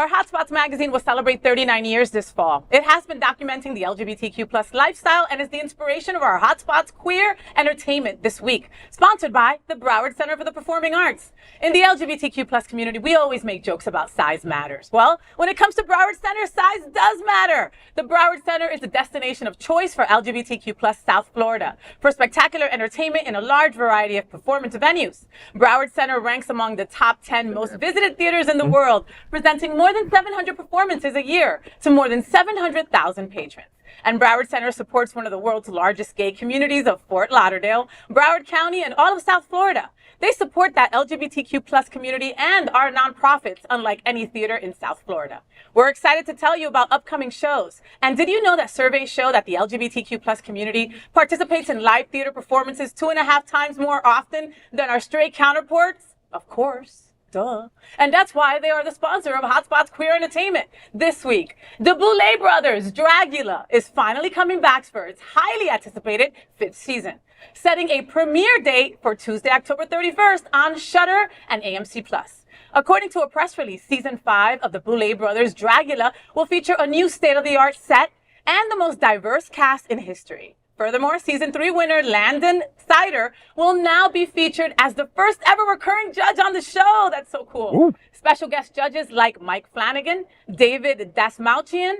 Our Hotspots magazine will celebrate 39 years this fall. It has been documenting the LGBTQ plus lifestyle and is the inspiration of our Hotspots queer entertainment this week. Sponsored by the Broward Center for the Performing Arts. In the LGBTQ plus community, we always make jokes about size matters. Well, when it comes to Broward Center, size does matter. The Broward Center is the destination of choice for LGBTQ plus South Florida for spectacular entertainment in a large variety of performance venues. Broward Center ranks among the top 10 most visited theaters in the world, presenting more than 700 performances a year to more than 700,000 patrons. And Broward Center supports one of the world's largest gay communities of Fort Lauderdale, Broward County, and all of South Florida. They support that LGBTQ plus community and our nonprofits, unlike any theater in South Florida. We're excited to tell you about upcoming shows. And did you know that surveys show that the LGBTQ plus community participates in live theater performances 2.5 times more often than our straight counterparts? Of course. Duh. And that's why they are the sponsor of Hotspots Queer Entertainment. This week, the Boulet Brothers Dragula is finally coming back for its highly anticipated 5th season, setting a premiere date for Tuesday, October 31st on Shudder and AMC+. According to a press release, season 5 of the Boulet Brothers Dragula will feature a new state-of-the-art set and the most diverse cast in history. Furthermore, season 3 winner Landon Cider will now be featured as the first ever recurring judge on the show. That's so cool. Ooh. Special guest judges like Mike Flanagan, David Dastmalchian,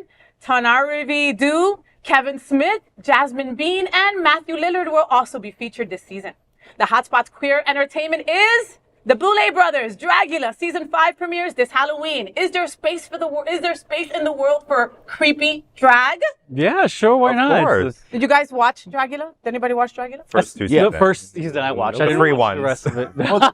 Tannanarive Due, Kevin Smith, Jazmin Bean, and Matthew Lillard will also be featured this season. The Hotspots Queer Entertainment is the Boulet Brothers Dragula season 5 premieres this Halloween. Is there space for Is there space in the world for creepy drag? Yeah, sure. Why not? Of course. Did you guys watch Dragula? Did anybody watch Dragula? First two The seasons. first season I watched. I didn't Free watch ones. the rest of it.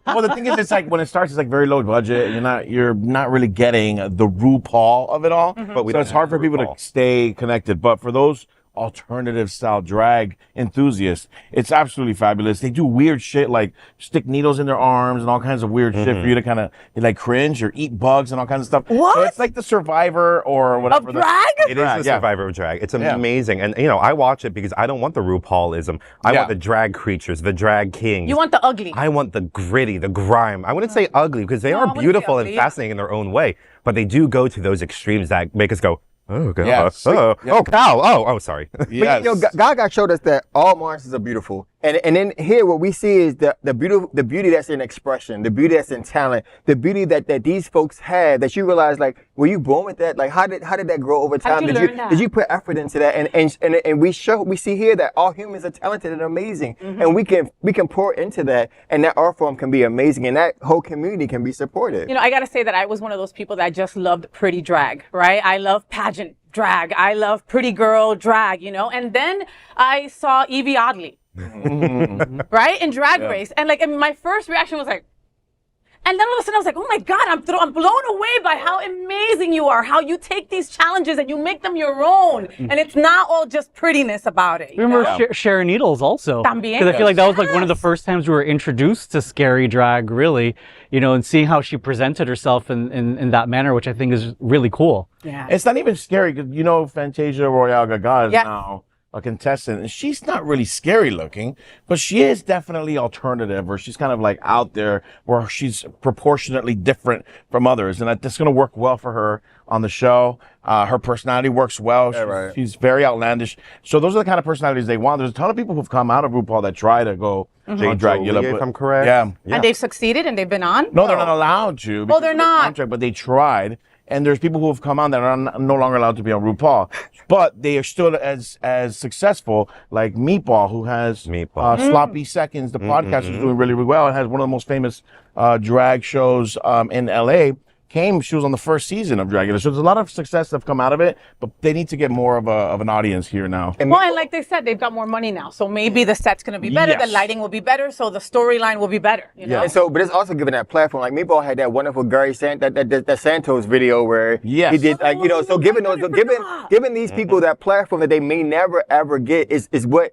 Well, the thing is, it's like when it starts, it's like very low budget. You're not really getting the RuPaul of it all. But we So don't it's hard have for people to RuPaul. stay connected. But for those alternative style drag enthusiasts, it's absolutely fabulous. They do weird shit like stick needles in their arms and all kinds of weird shit for you to kind of like cringe or eat bugs and all kinds of stuff. What? So it's like the Survivor or whatever. Of drag? It is Drag, the yeah. Survivor of drag. It's amazing. And, I watch it because I don't want the RuPaulism. I Yeah. want the drag creatures, the drag kings. You want the ugly. I want the gritty, the grime. I wouldn't say ugly because they No, I are wouldn't say beautiful and ugly, yeah. fascinating in their own way. But they do go to those extremes that make us go, oh, God. Yeah, Oh, cow. Oh, sorry. Yes. But, Gaga showed us that all monsters are beautiful, and then here what we see is the beauty that's in expression, the beauty that's in talent, the beauty that these folks have. That you realize, like, were you born with that? Like, how did that grow over time? How did you learn that? Did you put effort into that? And we see here that all humans are talented and amazing, and we can pour into that, and that art form can be amazing, and that whole community can be supported. I gotta say that I was one of those people that just loved pretty drag, right? I love pageant drag. I love pretty girl drag, And then I saw Evie Oddly, right? In Drag Race. And my first reaction was like, and then all of a sudden I was like, oh my God, I'm blown away by how amazing you are, how you take these challenges and you make them your own. And it's not all just prettiness about it. Remember Sharon Needles also? También. Because I feel like that was like one of the Yes. first times we were introduced to scary drag, really, and seeing how she presented herself in that manner, which I think is really cool. Yeah. It's not even scary because Fantasia Royale Gaga is Yeah. now a contestant, and she's not really scary looking, but she is definitely alternative, or she's kind of like out there, where she's proportionately different from others, and that's going to work well for her on the show. Her personality works well. She's very outlandish. So those are the kind of personalities they want. There's a ton of people who've come out of RuPaul that try to go on Dragula, If I'm correct. Yeah. And they've succeeded and they've been on? No, they're not allowed to. because they're of their not. Contract, but they tried. And there's people who have come on that are no longer allowed to be on RuPaul. But they are still as successful, like Meatball, who has Sloppy Seconds, the podcast is doing really, really well, and has one of the most famous drag shows in LA. She was on the first season of Dragula. So there's a lot of success that have come out of it, but they need to get more of an audience here now. Well, and like they said, they've got more money now. So maybe the set's going to be better, Yes. the lighting will be better, so the storyline will be better. Yeah. And so, but it's also giving that platform. Like Meatball had that wonderful Gary that Santos video where Yes. he did, so giving these people that platform that they may never ever get is what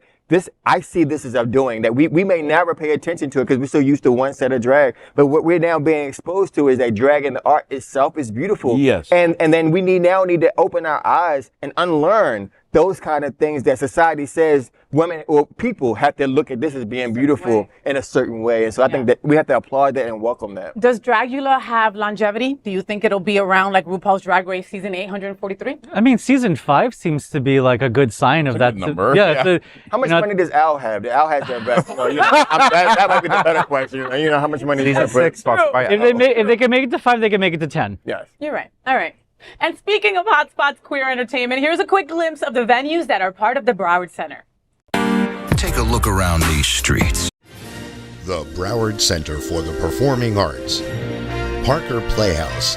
I see this as I'm doing, that we may never pay attention to it because we're so used to one set of drag. But what we're now being exposed to is that drag and the art itself is beautiful. Yes. And then we need to open our eyes and unlearn those kind of things that society says women or people have to look at this as being beautiful in a certain way. And so I think that we have to applaud that and welcome that. Does Dragula have longevity? Do you think it'll be around like RuPaul's Drag Race season 843? I mean, season 5 seems to be like a good sign of that. good number. Yeah. So, How much you know, money does Al have? The Al has to invest. That might be the better question. You know, how much money Season does he have? 6 sponsored by if they can make it to 5, they can make it to 10. Yes. You're right. All right. And speaking of hotspots queer entertainment, here's a quick glimpse of the venues that are part of the Broward Center. Take a look around these streets. The Broward Center for the Performing Arts, Parker Playhouse,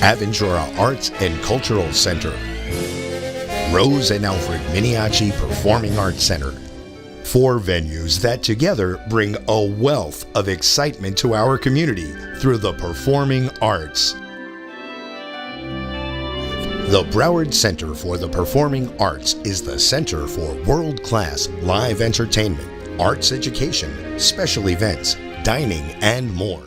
Aventura Arts and Cultural Center, Rose and Alfred Miniachi Performing Arts Center. 4 venues that together bring a wealth of excitement to our community through the performing arts. The Broward Center for the Performing Arts is the center for world-class live entertainment, arts education, special events, dining, and more.